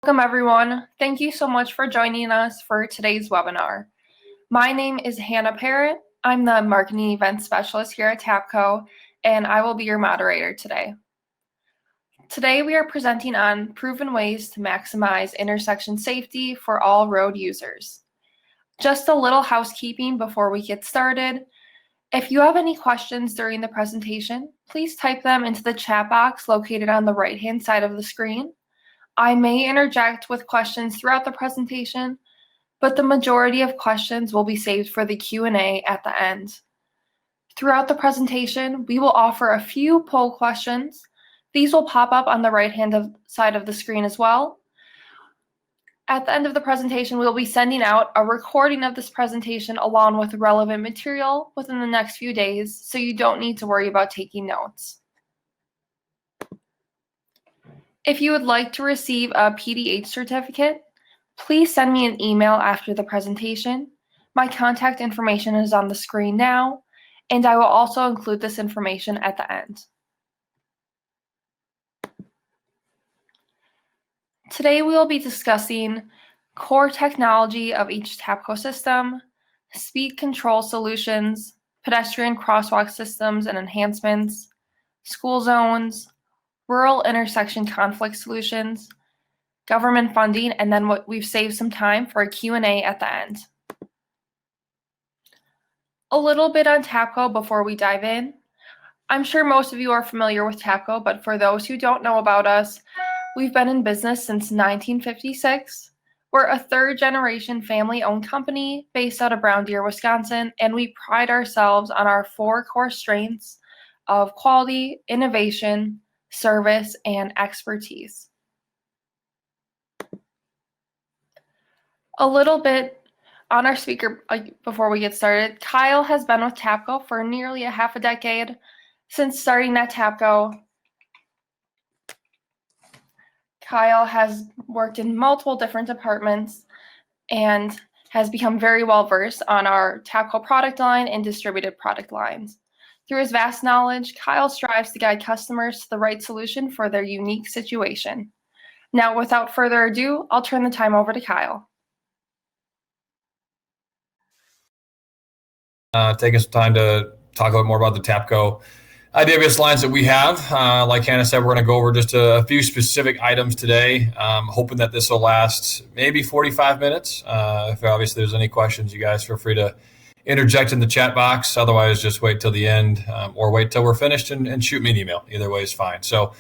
Welcome everyone. Thank you so much for joining us for today's webinar. My name is Hannah Parrott. I'm the Marketing Event Specialist here at TAPCO, and I will be your moderator today. Today we are presenting on proven ways to maximize intersection safety for all road users. Just a little housekeeping before we get started. If you have any questions during the presentation, please type them into the chat box located on the right-hand side of the screen. I may interject with questions throughout the presentation, but the majority of questions will be saved for the Q&A at the end. Throughout the presentation, we will offer a few poll questions. These will pop up on the right-hand side of the screen as well. At the end of the presentation, we will be sending out a recording of this presentation along with relevant material within the next few days, so you don't need to worry about taking notes. If you would like to receive a PDH certificate, please send me an email after the presentation. My contact information is on the screen now, and I will also include this information at the end. Today we will be discussing core technology of each TAPCO system, speed control solutions, pedestrian crosswalk systems and enhancements, school zones, rural intersection conflict solutions, government funding, and then we've saved some time for a Q&A at the end. A little bit on TAPCO before we dive in. I'm sure most of you are familiar with TAPCO, but for those who don't know about us, we've been in business since 1956. We're a third-generation family-owned company based out of Brown Deer, Wisconsin, and we pride ourselves on our 4 core strengths of quality, innovation, service, and expertise. A little bit on our speaker before we get started. Kyle has been with TAPCO for nearly a half a decade. Since starting at TAPCO, Kyle has worked in multiple different departments and has become very well versed on our TAPCO product line and distributed product lines. Through his vast knowledge, Kyle strives to guide customers to the right solution for their unique situation. Now, without further ado, I'll turn the time over to Kyle. Taking some time to talk a little more about the TAPCO IWS lines that we have. Like Hannah said, we're going to go over just a few specific items today. Hoping that this will last maybe 45 minutes. If obviously there's any questions, you guys feel free to interject in the chat box. Otherwise, just wait till the end or wait till we're finished and shoot me an email. Either way is fine. So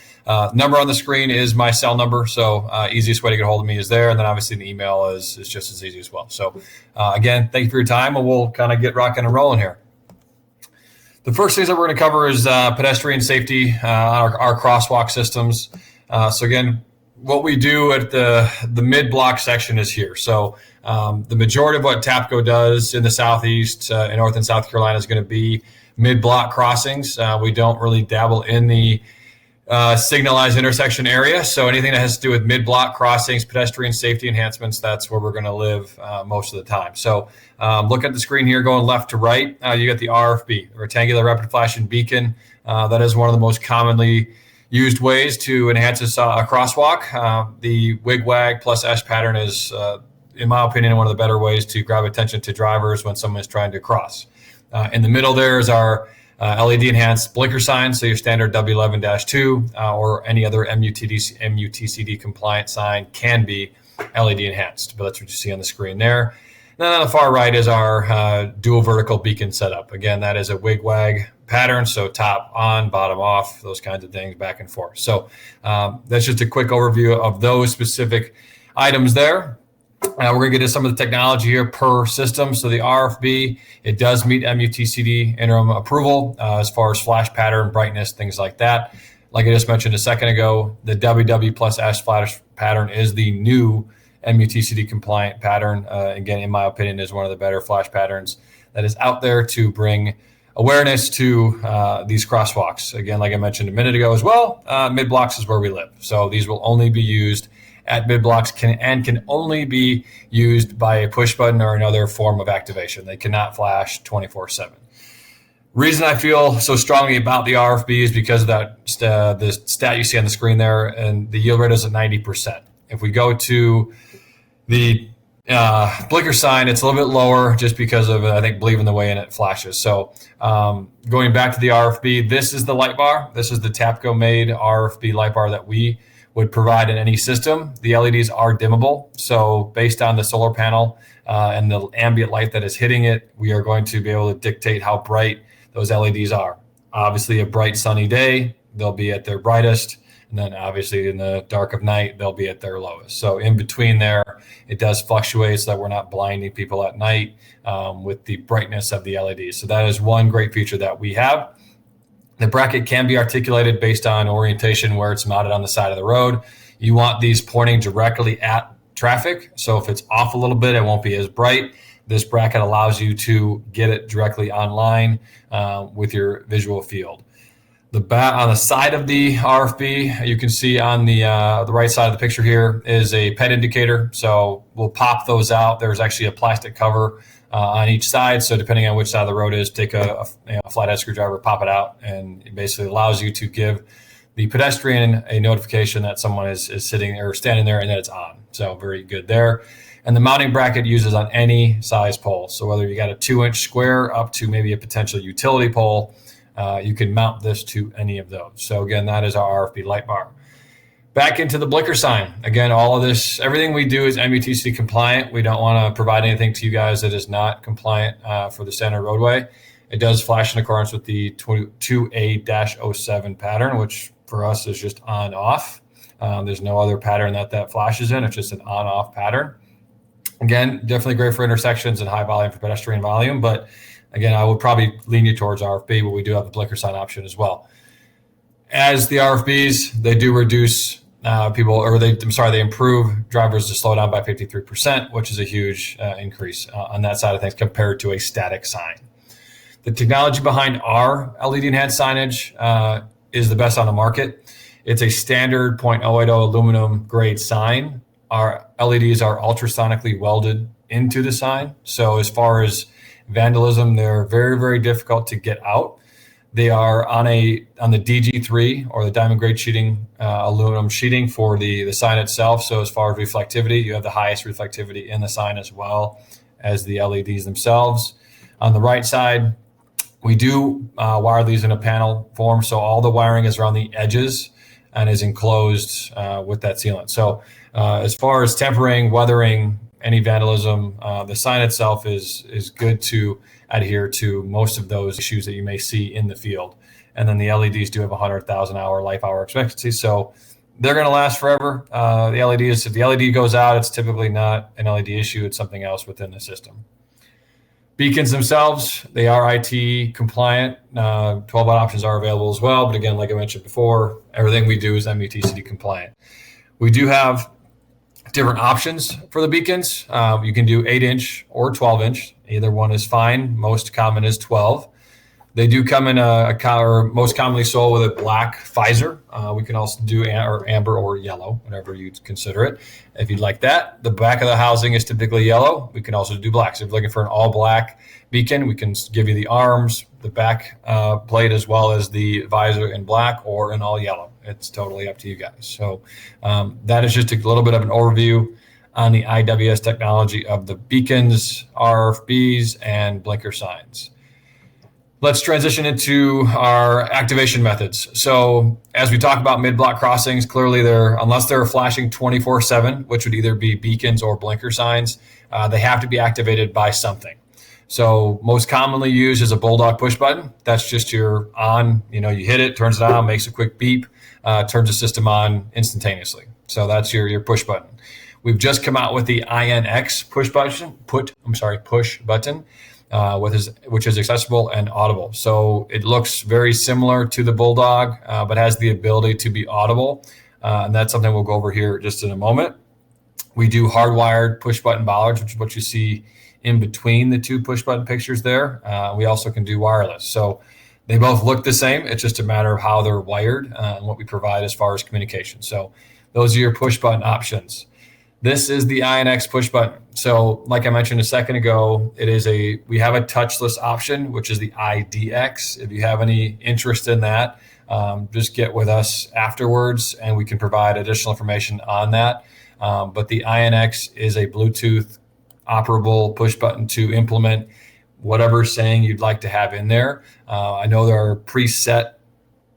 number on the screen is my cell number. So easiest way to get a hold of me is there. And then obviously the email is just as easy as well. So again, thank you for your time, and we'll kind of get rocking and rolling here. The first things that we're going to cover is pedestrian safety on our crosswalk systems. So again, what we do at the mid-block section is here. So the majority of what TAPCO does in the Southeast and North and South Carolina is going to be mid-block crossings. We don't really dabble in the signalized intersection area. So anything that has to do with mid-block crossings, pedestrian safety enhancements, that's where we're going to live most of the time. So look at the screen here going left to right. You got the RFB, rectangular rapid flashing beacon. That is one of the most commonly used ways to enhance a crosswalk. The wig-wag plus S pattern is, in my opinion, one of the better ways to grab attention to drivers when someone is trying to cross. In the middle there is our LED enhanced blinker sign, so your standard W11-2 or any other MUTCD compliant sign can be LED enhanced, but that's what you see on the screen there. Then on the far right is our dual vertical beacon setup. Again, that is a wig-wag pattern, so top on, bottom off, those kinds of things back and forth. So that's just a quick overview of those specific items there. We're going to get into some of the technology here per system. So the RFB, it does meet MUTCD interim approval as far as flash pattern, brightness, things like that. Like I just mentioned a second ago, the WW plus S flash pattern is the new MUTCD compliant pattern. Again, in my opinion, is one of the better flash patterns that is out there to bring awareness to these crosswalks. Again, like I mentioned a minute ago as well, mid-blocks is where we live. So these will only be used at mid-blocks can only be used by a push button or another form of activation. They cannot flash 24/7. Reason I feel so strongly about the RFB is because of that the stat you see on the screen there, and the yield rate is at 90%. If we go to the blinker sign, it's a little bit lower just because of, I think, believing the way in it flashes. So going back to the RFB, this is the light bar. This is the TAPCO made RFB light bar that we would provide in any system. The LEDs are dimmable. So based on the solar panel and the ambient light that is hitting it, we are going to be able to dictate how bright those LEDs are. Obviously, a bright sunny day, they'll be at their brightest. And then obviously in the dark of night, they'll be at their lowest. So in between there, it does fluctuate so that we're not blinding people at night with the brightness of the LEDs. So that is one great feature that we have. The bracket can be articulated based on orientation where it's mounted on the side of the road. You want these pointing directly at traffic. So if it's off a little bit, it won't be as bright. This bracket allows you to get it directly online with your visual field. On the side of the RFB, you can see on the right side of the picture here is a PET indicator. So we'll pop those out. There's actually a plastic cover on each side. So depending on which side of the road it is, take a flathead screwdriver, pop it out, and it basically allows you to give the pedestrian a notification that someone is sitting or standing there and that it's on. So very good there. And the mounting bracket uses on any size pole. So whether you got a 2-inch square up to maybe a potential utility pole, you can mount this to any of those. So again, that is our RFB light bar. Back into the blinker sign. Again, all of this, everything we do is MUTCD compliant. We don't want to provide anything to you guys that is not compliant for the standard roadway. It does flash in accordance with the 2A-07 pattern, which for us is just on-off. There's no other pattern that flashes in. It's just an on-off pattern. Again, definitely great for intersections and high volume for pedestrian volume, but again, I would probably lean you towards RFB, but we do have the blinker sign option as well. As the RFBs, they do reduce they improve drivers to slow down by 53%, which is a huge increase on that side of things compared to a static sign. The technology behind our LED enhanced signage is the best on the market. It's a standard .080 aluminum grade sign. Our LEDs are ultrasonically welded into the sign. So as far as vandalism, they're very, very difficult to get out. They are on the DG3 or the diamond grade sheeting, aluminum sheeting for the sign itself. So as far as reflectivity, you have the highest reflectivity in the sign as well as the LEDs themselves. On the right side, we do wire these in a panel form. So all the wiring is around the edges and is enclosed with that sealant. So as far as tempering, weathering, any vandalism, the sign itself is good to adhere to most of those issues that you may see in the field. And then the LEDs do have 100,000 hour life hour expectancy, so they're going to last forever. The LEDs, if the LED goes out, it's typically not an LED issue; it's something else within the system. Beacons themselves, they are IT compliant. 12-watt options are available as well, but again, like I mentioned before, everything we do is MUTCD compliant. We do have different options for the beacons. You can do 8-inch or 12-inch. Either one is fine. Most common is 12. They do come in a most commonly sold with a black visor. We can also do amber or yellow, whatever you consider it. If you'd like that, the back of the housing is typically yellow. We can also do black. So if you're looking for an all black beacon, we can give you the arms, the back plate, as well as the visor in black or in all yellow. It's totally up to you guys. So that is just a little bit of an overview on the IWS technology of the beacons, RFBs, and blinker signs. Let's transition into our activation methods. So as we talk about mid-block crossings, clearly unless they're flashing 24/7, which would either be beacons or blinker signs, they have to be activated by something. So most commonly used is a Bulldog push button. That's just your on, you hit it, turns it on, makes a quick beep, turns the system on instantaneously. So that's your push button. We've just come out with the INX push button, which is accessible and audible. So it looks very similar to the Bulldog, but has the ability to be audible. And that's something we'll go over here just in a moment. We do hardwired push button bollards, which is what you see in between the two push button pictures there. We also can do wireless. So they both look the same. It's just a matter of how they're wired and what we provide as far as communication. So those are your push button options. This is the INX push button. So like I mentioned a second ago, we have a touchless option, which is the IDX. If you have any interest in that, just get with us afterwards and we can provide additional information on that. But the INX is a Bluetooth operable push button to implement whatever saying you'd like to have in there. I know there are preset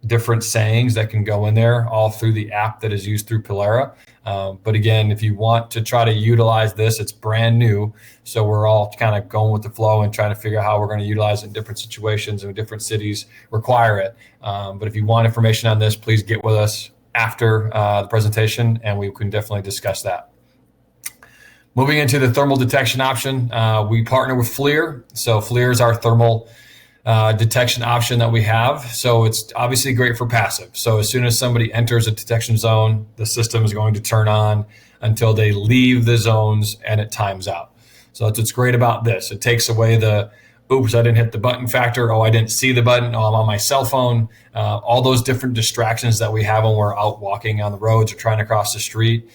different sayings that can go in there all through the app that is used through Polera. But again, if you want to try to utilize this, it's brand new. So we're all kind of going with the flow and trying to figure out how we're going to utilize it in different situations and different cities require it. But if you want information on this, please get with us after the presentation and we can definitely discuss that. Moving into the thermal detection option, we partner with FLIR. So FLIR is our thermal detection option that we have. So it's obviously great for passive. So as soon as somebody enters a detection zone, the system is going to turn on until they leave the zones and it times out. So that's what's great about this. It takes away the, oops, I didn't hit the button factor. Oh, I didn't see the button. Oh, I'm on my cell phone. All those different distractions that we have when we're out walking on the roads or trying to cross the street.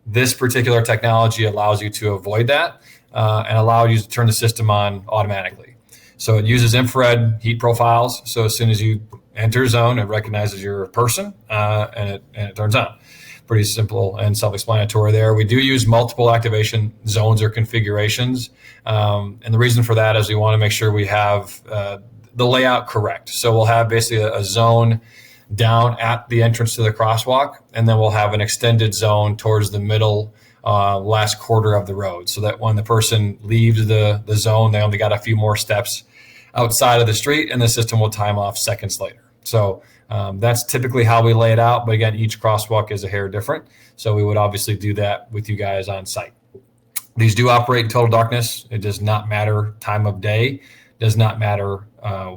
This particular technology allows you to avoid that and allow you to turn the system on automatically. So it uses infrared heat profiles. So as soon as you enter a zone, it recognizes you're a person and it turns on. Pretty simple and self-explanatory there. We do use multiple activation zones or configurations. And the reason for that is we want to make sure we have the layout correct. So we'll have basically a zone down at the entrance to the crosswalk, and then we'll have an extended zone towards the middle last quarter of the road, so that when the person leaves the zone, they only got a few more steps outside of the street, and the system will time off seconds later. So that's typically how we lay it out. But again, each crosswalk is a hair different. So we would obviously do that with you guys on site. These do operate in total darkness. It does not matter time of day, does not matter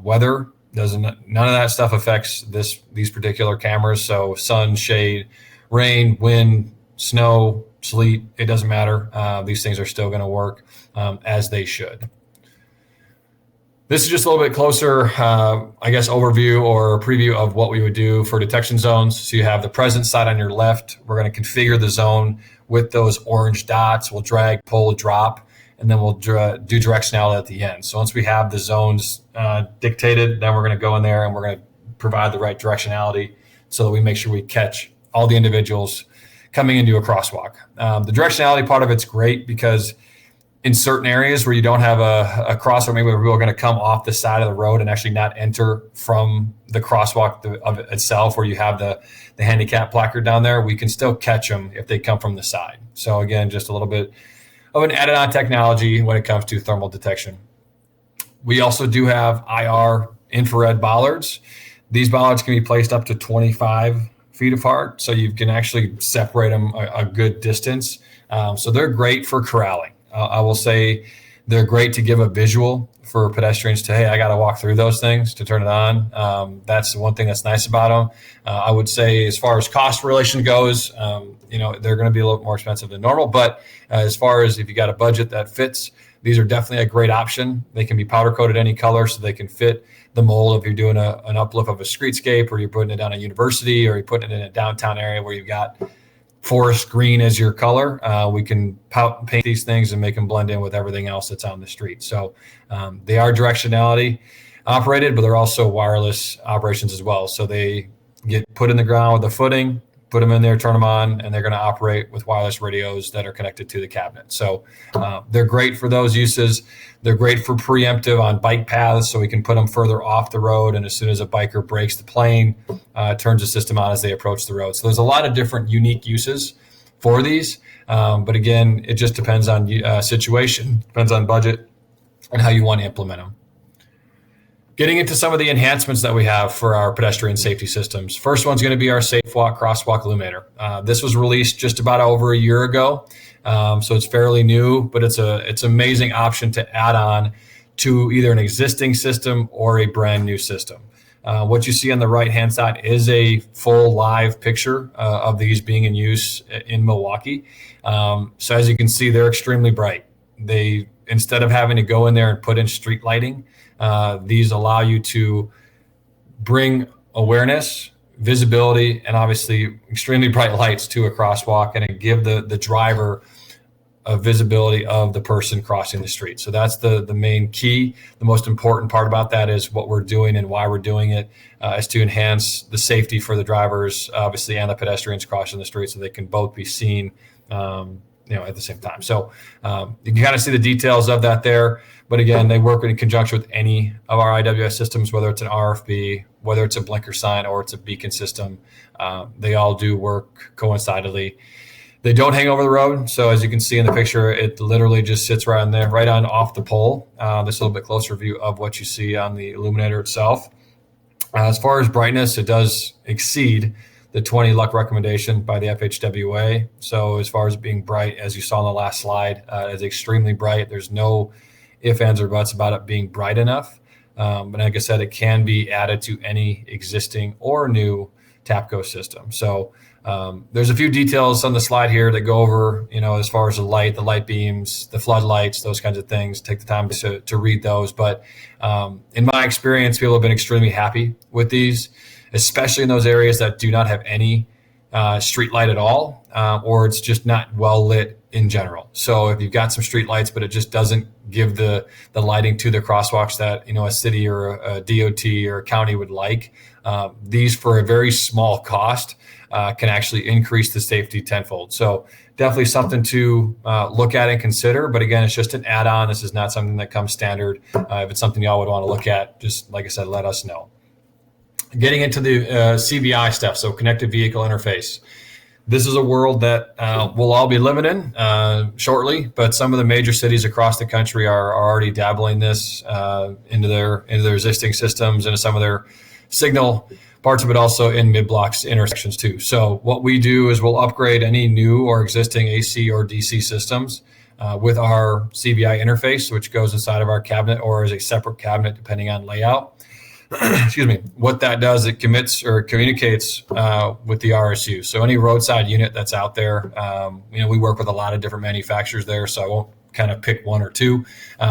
weather. None of that stuff affects these particular cameras. So sun, shade, rain, wind, snow, sleet, it doesn't matter. These things are still going to work as they should. This is just a little bit closer, I guess, overview or preview of what we would do for detection zones. So you have the present side on your left. We're going to configure the zone with those orange dots. We'll drag, pull, drop, and then we'll do directionality at the end. So once we have the zones dictated, then we're going to go in there and we're going to provide the right directionality so that we make sure we catch all the individuals coming into a crosswalk. The directionality part of it's great because in certain areas where you don't have a crosswalk, maybe where people are going to come off the side of the road and actually not enter from the crosswalk of itself, where you have the handicap placard down there, we can still catch them if they come from the side. So again, just a little bit of an added on technology when it comes to thermal detection. We also do have IR infrared bollards. These bollards can be placed up to 25 feet apart, so you can actually separate them a good distance. So they're great for corralling. I will say they're great to give a visual for pedestrians to, hey, I got to walk through those things to turn it on. That's the one thing that's nice about them. I would say as far as cost relation goes, they're going to be a little more expensive than normal. But as far as if you got a budget that fits, these are definitely a great option. They can be powder coated any color, so they can fit the mold if you're doing an uplift of a streetscape, or you're putting it down a university, or you're putting it in a downtown area where you've got forest green as your color. We can paint these things and make them blend in with everything else that's on the street. So they are directionality operated, but they're also wireless operations as well. So they get put in the ground with a footing, put them in there, turn them on, and they're going to operate with wireless radios that are connected to the cabinet. So they're great for those uses. They're great for preemptive on bike paths, so we can put them further off the road, and as soon as a biker breaks the plane, turns the system on as they approach the road. So there's a lot of different unique uses for these, but again, it just depends on situation, depends on budget, and how you want to implement them. Getting into some of the enhancements that we have for our pedestrian safety systems. First one's going to be our Safe Walk Crosswalk Illuminator. This was released just about over a year ago, so it's fairly new, but it's an amazing option to add on to either an existing system or a brand new system. What you see on the right-hand side is a full live picture of these being in use in Milwaukee. So as you can see, they're extremely bright. They, instead of having to go in there and put in street lighting, these allow you to bring awareness, visibility, and obviously extremely bright lights to a crosswalk, and it give the driver visibility of the person crossing the street. So that's the main key. The most important part about that is what we're doing and why we're doing it is to enhance the safety for the drivers, obviously, and the pedestrians crossing the street, so they can both be seen at the same time. So you can kind of see the details of that there. But again, they work in conjunction with any of our IWS systems, whether it's an RFB, whether it's a blinker sign, or it's a beacon system. They all do work coincidentally. They don't hang over the road. So as you can see in the picture, it literally just sits right on there, right on off the pole. This a little bit closer view of what you see on the illuminator itself. As far as brightness, it does exceed the 20 luck recommendation by the FHWA. So as far as being bright, as you saw on the last slide, it's extremely bright. There's no ifs, ands, or buts about it being bright enough. But like I said, it can be added to any existing or new TAPCO system. So there's a few details on the slide here that go over, as far as the light beams, the floodlights, those kinds of things. Take the time to read those. But in my experience, people have been extremely happy with these, especially in those areas that do not have any street light at all, or it's just not well lit in general. So if you've got some street lights, but it just doesn't give the lighting to the crosswalks that a city or a DOT or a county would like, these for a very small cost can actually increase the safety tenfold. So definitely something to look at and consider. But again, it's just an add-on. This is not something that comes standard. If it's something y'all would want to look at, just like I said, let us know. Getting into the CVI stuff, so connected vehicle interface. This is a world that we'll all be living in shortly, but some of the major cities across the country are already dabbling this into their existing systems, into some of their signal parts of it, also in mid-blocks intersections too. So what we do is we'll upgrade any new or existing AC or DC systems with our CVI interface, which goes inside of our cabinet or as a separate cabinet depending on layout. Excuse me. What that does, it commits or communicates with the RSU. So any roadside unit that's out there, we work with a lot of different manufacturers there, so I won't kind of pick one or two.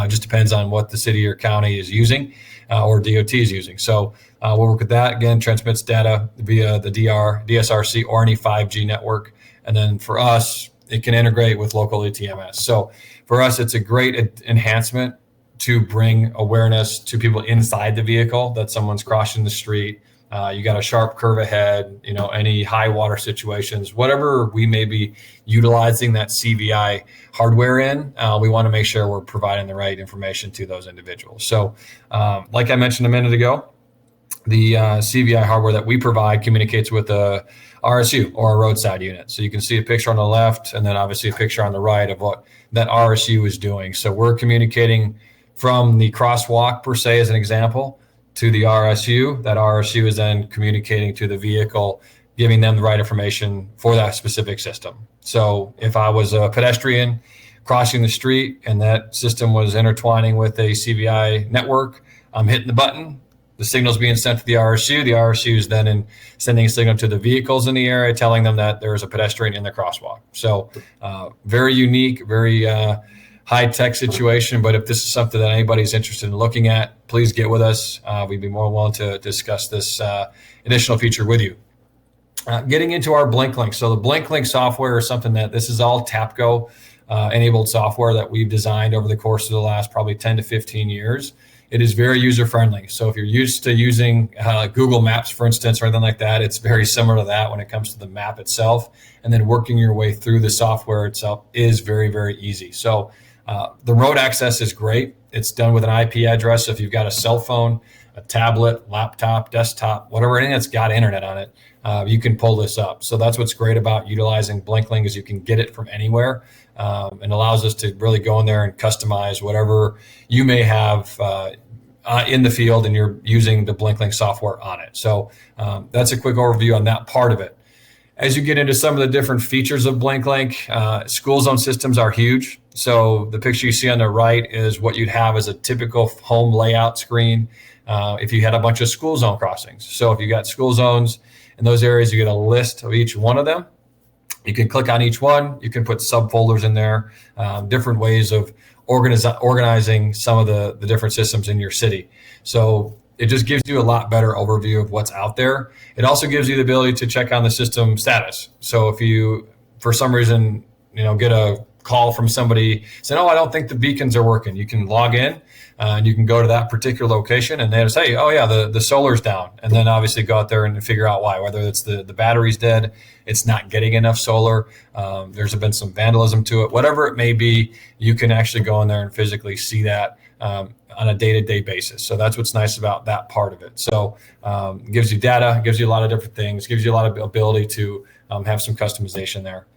Just depends on what the city or county is using or DOT is using. So we'll work with that. Again, transmits data via the DSRC or any 5G network. And then for us, it can integrate with local ETMS. So for us, it's a great enhancement to bring awareness to people inside the vehicle that someone's crossing the street. You got a sharp curve ahead, any high water situations, whatever we may be utilizing that CVI hardware in, we want to make sure we're providing the right information to those individuals. So like I mentioned a minute ago, the CVI hardware that we provide communicates with a RSU or a roadside unit. So you can see a picture on the left and then obviously a picture on the right of what that RSU is doing. So we're communicating from the crosswalk per se as an example to the RSU. That RSU is then communicating to the vehicle, giving them the right information for that specific system. So if I was a pedestrian crossing the street and that system was intertwining with a CVI network, I'm hitting the button, the signal's being sent to the RSU. The RSU is then sending a signal to the vehicles in the area, telling them that there is a pedestrian in the crosswalk. So very unique, very high-tech situation, but if this is something that anybody's interested in looking at, please get with us. We'd be more than willing to discuss this additional feature with you. Getting into our BlinkLink. So the BlinkLink software is something that this is all TAPCO enabled software that we've designed over the course of the last probably 10 to 15 years. It is very user-friendly. So if you're used to using Google Maps, for instance, or anything like that, it's very similar to that when it comes to the map itself. And then working your way through the software itself is very, very easy. So the road access is great. It's done with an IP address. So if you've got a cell phone, a tablet, laptop, desktop, whatever, anything that's got internet on it, you can pull this up. So that's what's great about utilizing BlinkLink is you can get it from anywhere and allows us to really go in there and customize whatever you may have in the field and you're using the BlinkLink software on it. So that's a quick overview on that part of it. As you get into some of the different features of BlinkLink, school zone systems are huge. So the picture you see on the right is what you'd have as a typical home layout screen if you had a bunch of school zone crossings. So if you got school zones in those areas, you get a list of each one of them. You can click on each one. You can put subfolders in there, different ways of organizing some of the different systems in your city. So it just gives you a lot better overview of what's out there. It also gives you the ability to check on the system status. So if you, for some reason, get a call from somebody saying, "Oh, I don't think the beacons are working." You can log in and you can go to that particular location and they'll say, "Oh yeah, the solar's down," and then obviously go out there and figure out why. Whether it's the battery's dead, it's not getting enough solar, there's been some vandalism to it, whatever it may be, you can actually go in there and physically see that on a day-to-day basis. So that's what's nice about that part of it. So it gives you data, gives you a lot of different things, gives you a lot of ability to have some customization there.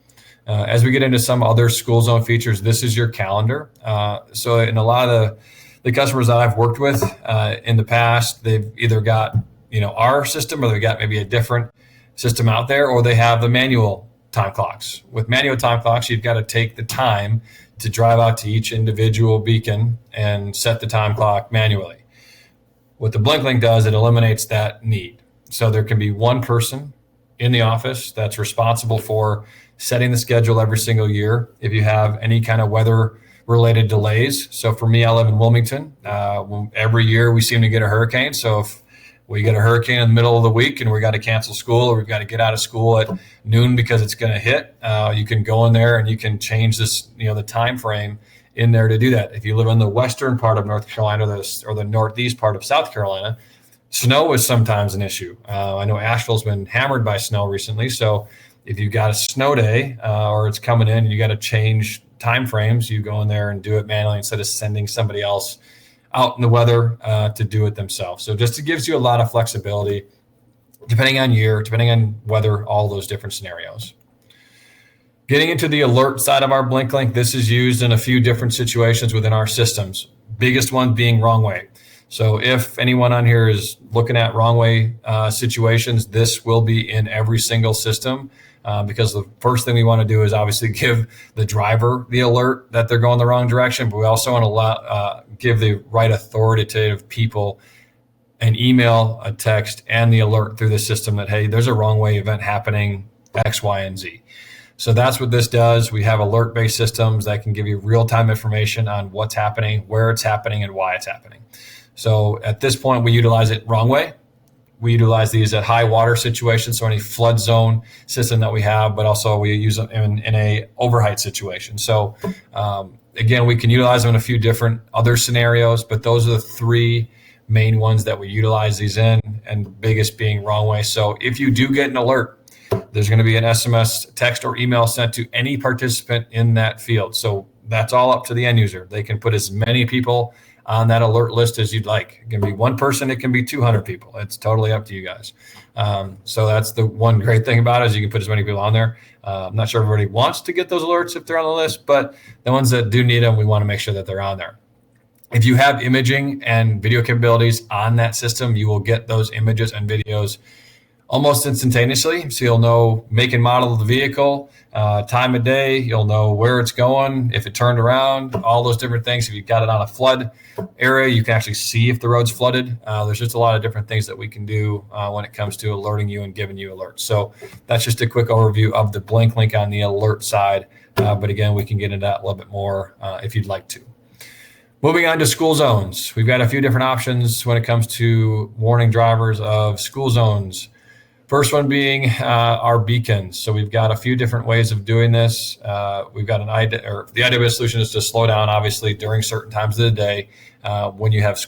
As we get into some other school zone features, this is your calendar. So in a lot of the customers that I've worked with in the past, they've either got our system, or they've got maybe a different system out there, or they have the manual time clocks. With manual time clocks, you've got to take the time to drive out to each individual beacon and set the time clock manually. What the BlinkLink does, it eliminates that need. So there can be one person in the office that's responsible for setting the schedule every single year. If you have any kind of weather related delays. So for me, I live in Wilmington. Every year we seem to get a hurricane. So if we get a hurricane in the middle of the week and we got to cancel school, or we've got to get out of school at noon because it's going to hit, you can go in there and you can change this, the time frame in there to do that. If you live in the western part of North Carolina or the northeast part of South Carolina, snow is sometimes an issue. I know Asheville's been hammered by snow recently. So if you've got a snow day or it's coming in and you got to change time frames, you go in there and do it manually instead of sending somebody else out in the weather to do it themselves. So just it gives you a lot of flexibility depending on year, depending on weather, all those different scenarios. Getting into the alert side of our BlinkLink, this is used in a few different situations within our systems. Biggest one being wrong way. So if anyone on here is looking at wrong way situations, this will be in every single system. Because the first thing we want to do is obviously give the driver the alert that they're going the wrong direction, but we also want to give the right authoritative people an email, a text, and the alert through the system that, hey, there's a wrong way event happening, X, Y, and Z. So that's what this does. We have alert-based systems that can give you real-time information on what's happening, where it's happening, and why it's happening. So at this point, we utilize it wrong way. We utilize these at high water situations, so any flood zone system that we have, but also we use them in a overheight situation. So again, we can utilize them in a few different other scenarios, but those are the three main ones that we utilize these in, and biggest being wrong way. So if you do get an alert, there's going to be an SMS, text, or email sent to any participant in that field. So that's all up to the end user. They can put as many people on that alert list as you'd like. It can be one person, it can be 200 people. It's totally up to you guys. So that's the one great thing about it, is you can put as many people on there. I'm not sure everybody wants to get those alerts if they're on the list, but the ones that do need them, we want to make sure that they're on there. If you have imaging and video capabilities on that system, you will get those images and videos almost instantaneously. So you'll know make and model of the vehicle, time of day, you'll know where it's going, if it turned around, all those different things. If you've got it on a flood area, you can actually see if the road's flooded. There's just a lot of different things that we can do when it comes to alerting you and giving you alerts. So that's just a quick overview of the BlinkLink on the alert side. But again, we can get into that a little bit more if you'd like to. Moving on to school zones. We've got a few different options when it comes to warning drivers of school zones. First one being our beacons. So we've got a few different ways of doing this. We've got the IWS solution is to slow down, obviously, during certain times of the day when you have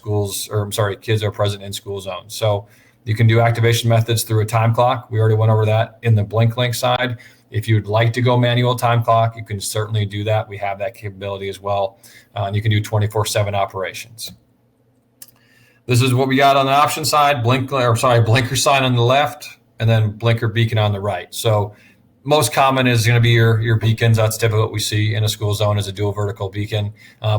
kids are present in school zones. So you can do activation methods through a time clock. We already went over that in the BlinkLink side. If you'd like to go manual time clock, you can certainly do that. We have that capability as well. And you can do 24/7 operations. This is what we got on the option side, blinker sign on the left, and then blinker beacon on the right. So most common is going to be your beacons. That's typically what we see in a school zone, is a dual vertical beacon.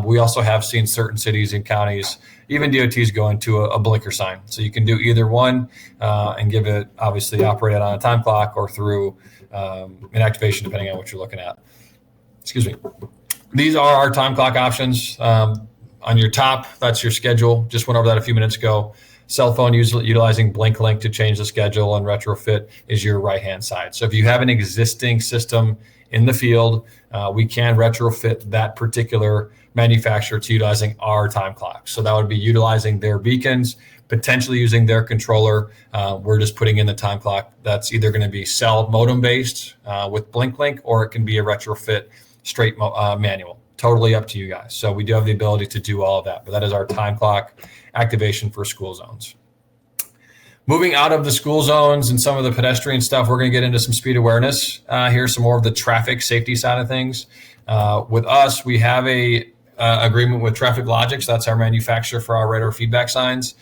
We also have seen certain cities and counties, even DOTs, go into a blinker sign. So you can do either one and give it, obviously, operate it on a time clock or through an activation, depending on what you're looking at. Excuse me. These are our time clock options. On your top, that's your schedule. Just went over that a few minutes ago. Cell phone utilizing BlinkLink to change the schedule and retrofit is your right-hand side. So if you have an existing system in the field, we can retrofit that particular manufacturer to utilizing our time clock. So that would be utilizing their beacons, potentially using their controller. We're just putting in the time clock. That's either going to be cell modem based with BlinkLink, or it can be a retrofit straight manual. Totally up to you guys. So we do have the ability to do all of that, but that is our time clock activation for school zones. Moving out of the school zones and some of the pedestrian stuff, we're going to get into some speed awareness. Here's some more of the traffic safety side of things. With us, we have a agreement with Traffic Logics. That's our manufacturer for our radar feedback signs.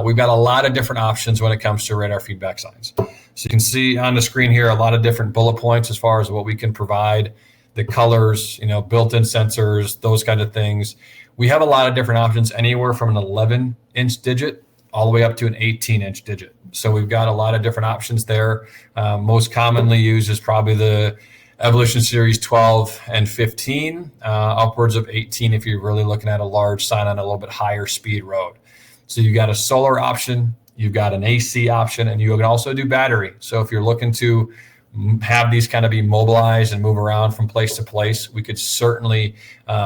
We've got a lot of different options when it comes to radar feedback signs. So you can see on the screen here a lot of different bullet points as far as what we can provide, the colors, built-in sensors, those kind of things. We have a lot of different options, anywhere from an 11-inch digit all the way up to an 18-inch digit. So we've got a lot of different options there. Most commonly used is probably the Evolution Series 12 and 15, upwards of 18 if you're really looking at a large sign on a little bit higher speed road. So you've got a solar option, you've got an AC option, and you can also do battery. So if you're looking to have these kind of be mobilized and move around from place to place, we could certainly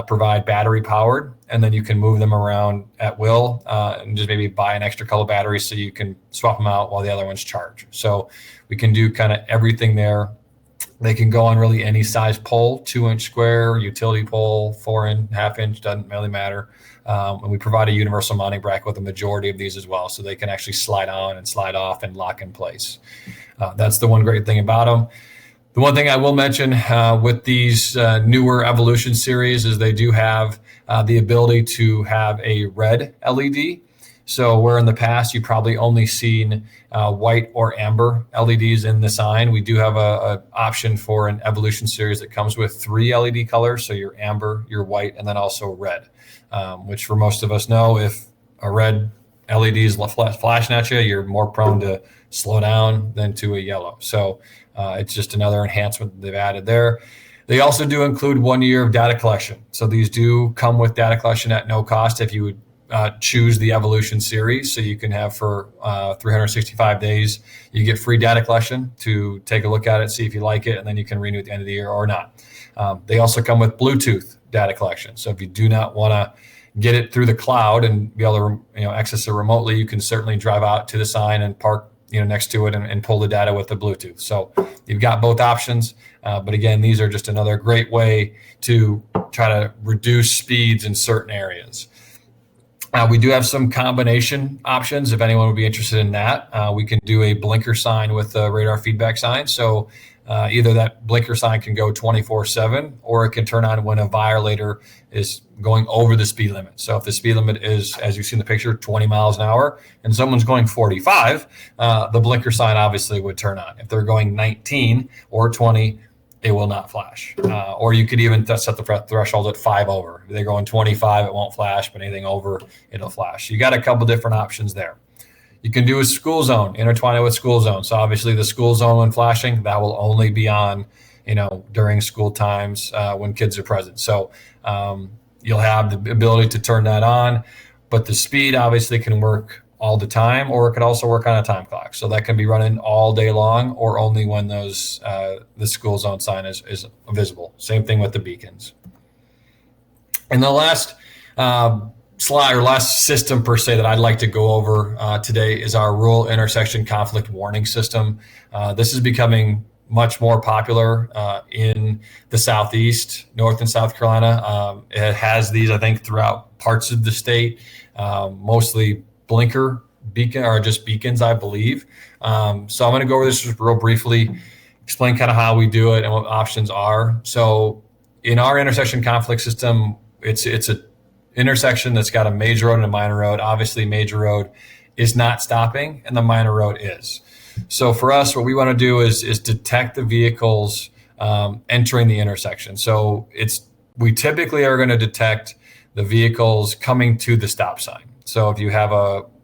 provide battery powered, and then you can move them around at will and just maybe buy an extra couple batteries so you can swap them out while the other ones charge. So we can do kind of everything there. They can go on really any size pole, 2-inch square, utility pole, 4-inch, half-inch, doesn't really matter. And we provide a universal mounting bracket with a majority of these as well, so they can actually slide on and slide off and lock in place. That's the one great thing about them. The one thing I will mention with these newer Evolution series is they do have the ability to have a red LED. So where in the past you probably only seen white or amber LEDs in the sign, we do have a option for an Evolution series that comes with 3 LED colors. So your amber, your white, and then also red, which for most of us know, if a red LED is flashing at you, you're more prone to slow down than to a yellow. So it's just another enhancement they've added there. They also do include 1 year of data collection. So these do come with data collection at no cost if you would choose the Evolution series. So you can have for 365 days, you get free data collection to take a look at it, see if you like it, and then you can renew at the end of the year or not. They also come with Bluetooth data collection. So if you do not want to get it through the cloud and be able to access it remotely, you can certainly drive out to the sign and park next to it and pull the data with the Bluetooth. So you've got both options. But again, these are just another great way to try to reduce speeds in certain areas. We do have some combination options if anyone would be interested in that. We can do a blinker sign with a radar feedback sign. So either that blinker sign can go 24/7, or it can turn on when a violator is going over the speed limit. So if the speed limit is, as you see in the picture, 20 miles an hour and someone's going 45, the blinker sign obviously would turn on. If they're going 19 or 20, it will not flash. Or you could even set the threshold at 5 over. If they're going 25, it won't flash, but anything over, it'll flash. You got a couple different options there. You can do a school zone, intertwine it with school zone. So obviously the school zone when flashing, that will only be on, during school times when kids are present. So you'll have the ability to turn that on, but the speed obviously can work all the time, or it could also work on a time clock. So that can be running all day long or only when those the school zone sign is visible. Same thing with the beacons. And the last slide or last system per se that I'd like to go over today is our rural intersection conflict warning system. This is becoming much more popular in the Southeast, North and South Carolina. It has these, I think, throughout parts of the state, mostly blinker beacon or just beacons, I believe. So I'm going to go over this just real briefly, explain kind of how we do it and what options are. So in our intersection conflict system, it's a intersection that's got a major road and a minor road. Obviously, major road is not stopping and the minor road is. So for us, what we want to do is detect the vehicles entering the intersection. So we typically are going to detect the vehicles coming to the stop sign. So if you have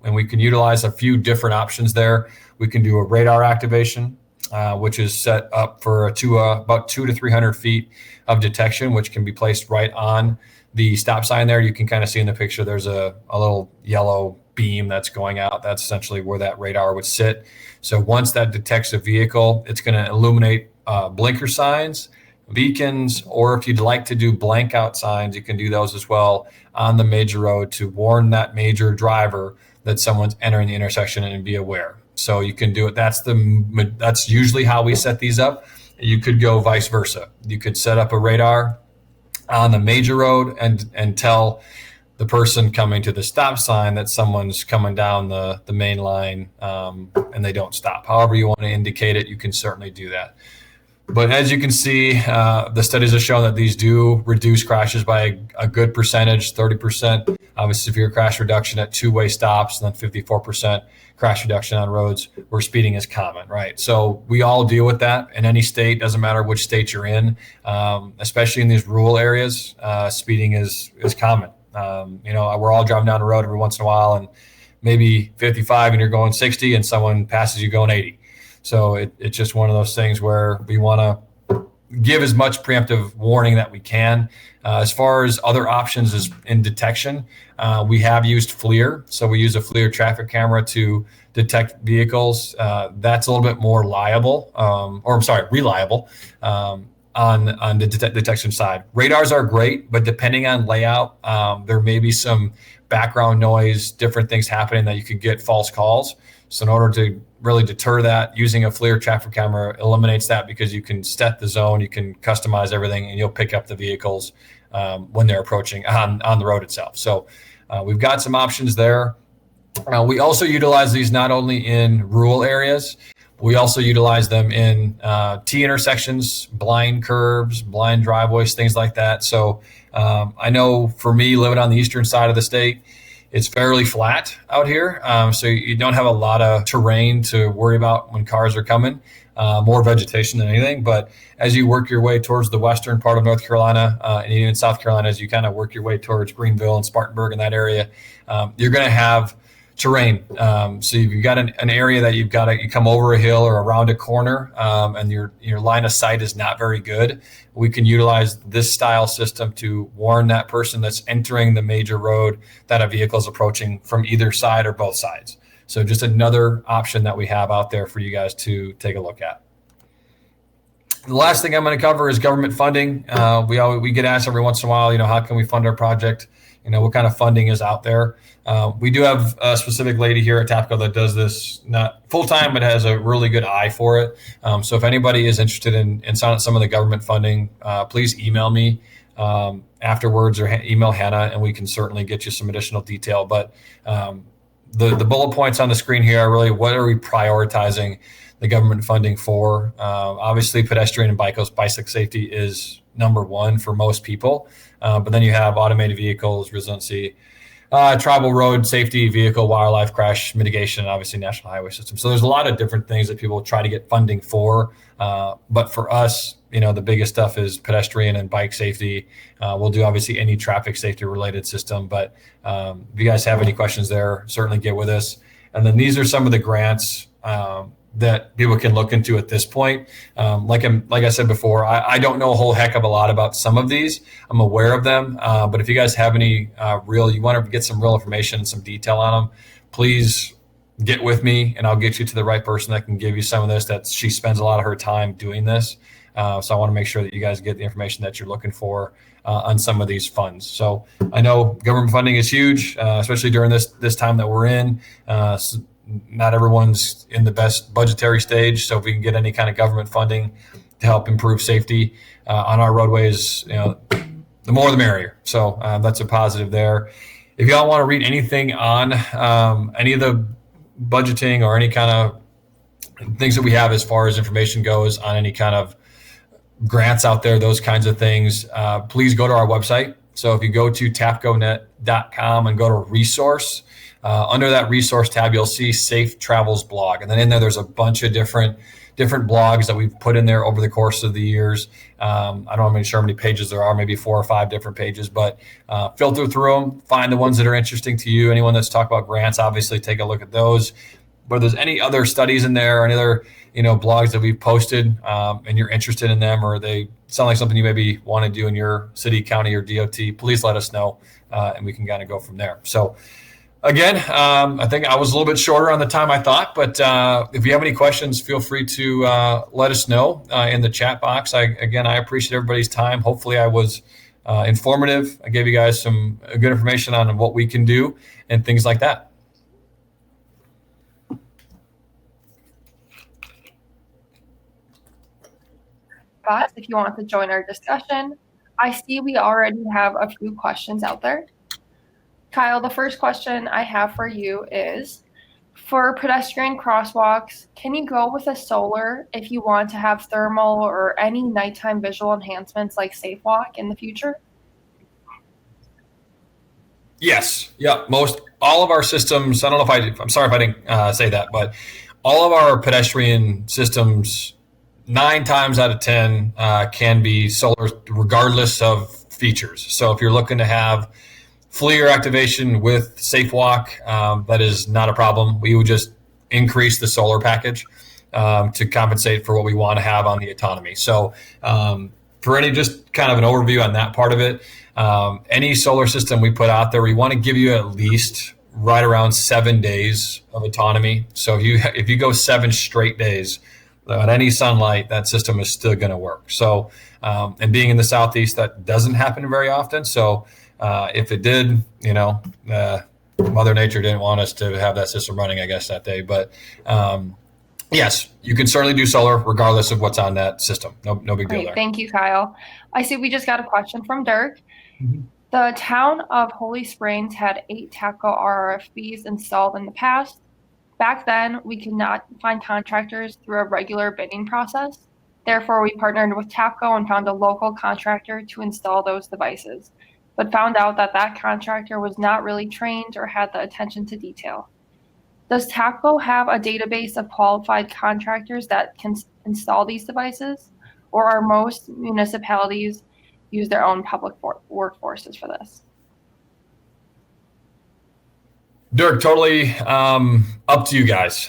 and we can utilize a few different options there. We can do a radar activation, which is set up for about 200 to 300 feet of detection, which can be placed right on the stop sign there. You can kind of see in the picture, there's a little yellow beam that's going out. That's essentially where that radar would sit. So once that detects a vehicle, it's going to illuminate blinker signs, beacons, or if you'd like to do blank out signs, you can do those as well on the major road to warn that major driver that someone's entering the intersection and be aware. So you can do it. That's usually how we set these up. You could go vice versa. You could set up a radar on the major road and tell the person coming to the stop sign that someone's coming down the main line, and they don't stop. However you want to indicate it, you can certainly do that. But as you can see, the studies have shown that these do reduce crashes by a good percentage, 30%, obviously severe crash reduction at two-way stops, and then 54% crash reduction on roads where speeding is common, right? So we all deal with that in any state, doesn't matter which state you're in, especially in these rural areas, speeding is common. We're all driving down the road every once in a while and maybe 55 and you're going 60 and someone passes you going 80. So it's just one of those things where we want to give as much preemptive warning that we can. As far as other options is in detection, we have used FLIR. So we use a FLIR traffic camera to detect vehicles. That's a little bit more reliable on the detection side. Radars are great, but depending on layout, there may be some background noise, different things happening that you could get false calls. So in order to really deter that, using a FLIR traffic camera eliminates that because you can set the zone, you can customize everything, and you'll pick up the vehicles when they're approaching on the road itself. So we've got some options there. We also utilize these not only in rural areas, we also utilize them in T intersections, blind curves, blind driveways, things like that. So I know for me, living on the eastern side of the state, it's fairly flat out here. So you don't have a lot of terrain to worry about when cars are coming, more vegetation than anything. But as you work your way towards the western part of North Carolina and even South Carolina, as you kind of work your way towards Greenville and Spartanburg and that area, you're going to have terrain. So you've got an area that you come over a hill or around a corner, and your line of sight is not very good. We can utilize this style system to warn that person that's entering the major road that a vehicle is approaching from either side or both sides. So just another option that we have out there for you guys to take a look at. The last thing I'm going to cover is government funding. We get asked every once in a while, how can we fund our project? What kind of funding is out there? We do have a specific lady here at TAPCO that does this not full time, but has a really good eye for it. So if anybody is interested in some of the government funding, please email me afterwards or email Hannah, and we can certainly get you some additional detail. But the bullet points on the screen here are really what are we prioritizing the government funding for? Obviously, pedestrian and bicycle safety is number one for most people. But then you have automated vehicles, resiliency, tribal road safety, vehicle, wildlife crash mitigation, and obviously national highway system. So there's a lot of different things that people try to get funding for. But for us, the biggest stuff is pedestrian and bike safety. We'll do obviously any traffic safety related system. But if you guys have any questions there, certainly get with us. And then these are some of the grants that people can look into at this point. Like I said before, I don't know a whole heck of a lot about some of these. I'm aware of them, but if you guys have any you want to get some real information and some detail on them, please get with me and I'll get you to the right person that can give you some of this. She spends a lot of her time doing this. So I want to make sure that you guys get the information that you're looking for on some of these funds. So I know government funding is huge, especially during this time that we're in. Not everyone's in the best budgetary stage. So if we can get any kind of government funding to help improve safety on our roadways, the more the merrier. So that's a positive there. If y'all want to read anything on any of the budgeting or any kind of things that we have as far as information goes on any kind of grants out there, those kinds of things, please go to our website. So if you go to tapconet.com and go to resource, under that resource tab, you'll see Safe Travels blog. And then in there's a bunch of different blogs that we've put in there over the course of the years. I don't know how many pages there are, maybe 4 or 5 different pages, but filter through them, find the ones that are interesting to you. Anyone that's talked about grants, obviously take a look at those. But if there's any other studies in there or any other blogs that we've posted and you're interested in them, or they sound like something you maybe want to do in your city, county, or DOT, please let us know and we can kind of go from there. So again, I think I was a little bit shorter on the time I thought, but if you have any questions, feel free to let us know in the chat box. I appreciate everybody's time. Hopefully I was informative. I gave you guys some good information on what we can do and things like that. If you want to join our discussion, I see we already have a few questions out there. Kyle, the first question I have for you is, for pedestrian crosswalks, can you go with a solar if you want to have thermal or any nighttime visual enhancements like Safe Walk in the future? Yes. Yeah. All of our systems, I don't know if I'm sorry if I didn't say that, but all of our pedestrian systems, 9 times out of 10, can be solar regardless of features. So if you're looking to have FLIR activation with Safe Walk, that is not a problem. We would just increase the solar package to compensate for what we want to have on the autonomy. So for any just kind of an overview on that part of it, any solar system we put out there, we want to give you at least right around 7 days of autonomy. So if you go 7 straight days at any sunlight, that system is still going to work. So and being in the Southeast, that doesn't happen very often. So if it did, Mother Nature didn't want us to have that system running, I guess, that day. But yes, you can certainly do solar regardless of what's on that system. No big deal Great. there. Thank you, Kyle. I see we just got a question from Dirk. Mhm. The town of Holy Springs had 8 TAPCO RRFBs installed in the past. Back then, we could not find contractors through a regular bidding process. Therefore, we partnered with TAPCO and found a local contractor to install those devices, but found out that that contractor was not really trained or had the attention to detail. Does TAPCO have a database of qualified contractors that can install these devices, or are most municipalities use their own public workforces for this? Dirk, totally up to you guys.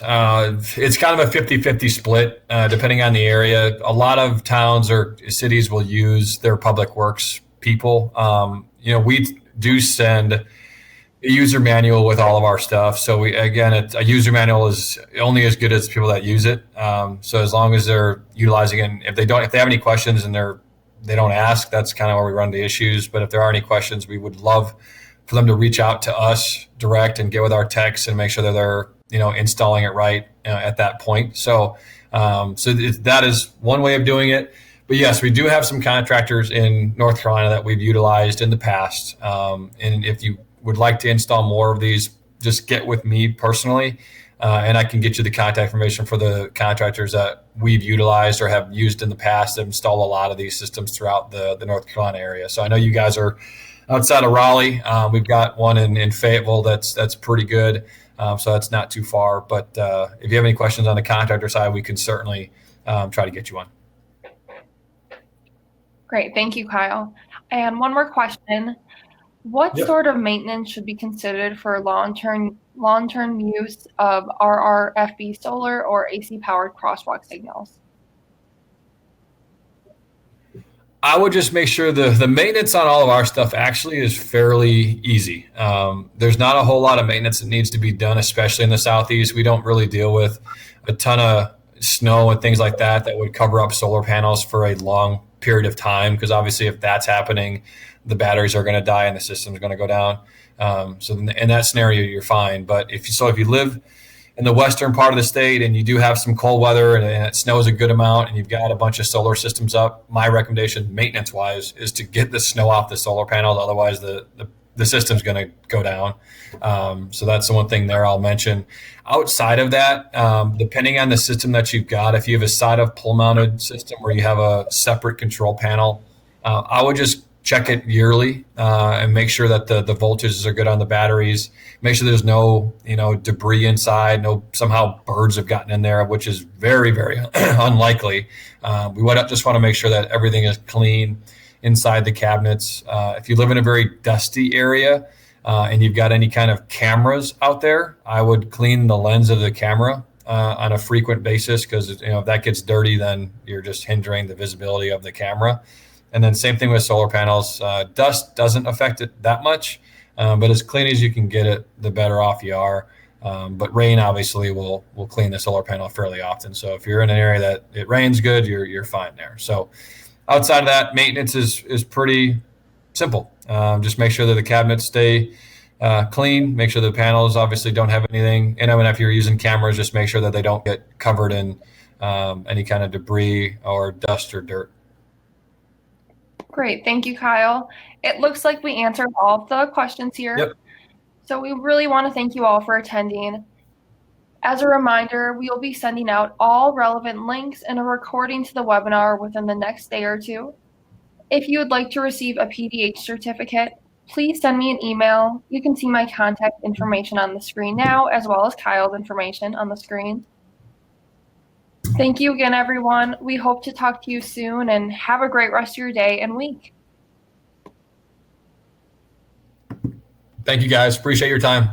It's kind of a 50-50 split depending on the area. A lot of towns or cities will use their public works people. We do send a user manual with all of our stuff. So a user manual is only as good as people that use it. So as long as they're utilizing it, if they have any questions and they don't ask, that's kind of where we run the issues. But if there are any questions, we would love for them to reach out to us direct and get with our techs and make sure that they're installing it right at that point. So that is one way of doing it. But yes, we do have some contractors in North Carolina that we've utilized in the past. And if you would like to install more of these, just get with me personally, and I can get you the contact information for the contractors that we've utilized or have used in the past that install a lot of these systems throughout the North Carolina area. So I know you guys are outside of Raleigh. We've got one in Fayetteville that's pretty good. So that's not too far. But if you have any questions on the contractor side, we can certainly try to get you one. Great. Thank you, Kyle. And one more question. What sort of maintenance should be considered for long-term use of RRFB solar or AC-powered crosswalk signals? I would just make sure the maintenance on all of our stuff actually is fairly easy. There's not a whole lot of maintenance that needs to be done, especially in the Southeast. We don't really deal with a ton of snow and things like that would cover up solar panels for a long period of time, because obviously if that's happening, the batteries are going to die and the system's going to go down. So in that scenario, you're fine. But if you live in the western part of the state and you do have some cold weather and it snows a good amount and you've got a bunch of solar systems up, my recommendation maintenance wise is to get the snow off the solar panels. Otherwise the system's going to go down. So that's the one thing there I'll mention. Outside of that, depending on the system that you've got, if you have a side of pole mounted system where you have a separate control panel, I would just check it yearly and make sure that the voltages are good on the batteries. Make sure there's no debris inside. No somehow birds have gotten in there, which is very, very unlikely. We just want to make sure that everything is clean inside the cabinets. If you live in a very dusty area and you've got any kind of cameras out there, I would clean the lens of the camera on a frequent basis, because if that gets dirty, then you're just hindering the visibility of the camera. And then same thing with solar panels. Dust doesn't affect it that much, but as clean as you can get it, the better off you are. But rain obviously will clean the solar panel fairly often. So if you're in an area that it rains good, you're fine there. So outside of that, maintenance is pretty simple. Just make sure that the cabinets stay clean. Make sure the panels obviously don't have anything. And if you're using cameras, just make sure that they don't get covered in any kind of debris or dust or dirt. Great. Thank you, Kyle. It looks like we answered all of the questions here. Yep. So we really want to thank you all for attending. As a reminder, we will be sending out all relevant links and a recording to the webinar within the next day or two. If you would like to receive a PDH certificate, please send me an email. You can see my contact information on the screen now, as well as Kyle's information on the screen. Thank you again, everyone. We hope to talk to you soon, and have a great rest of your day and week. Thank you, guys. Appreciate your time.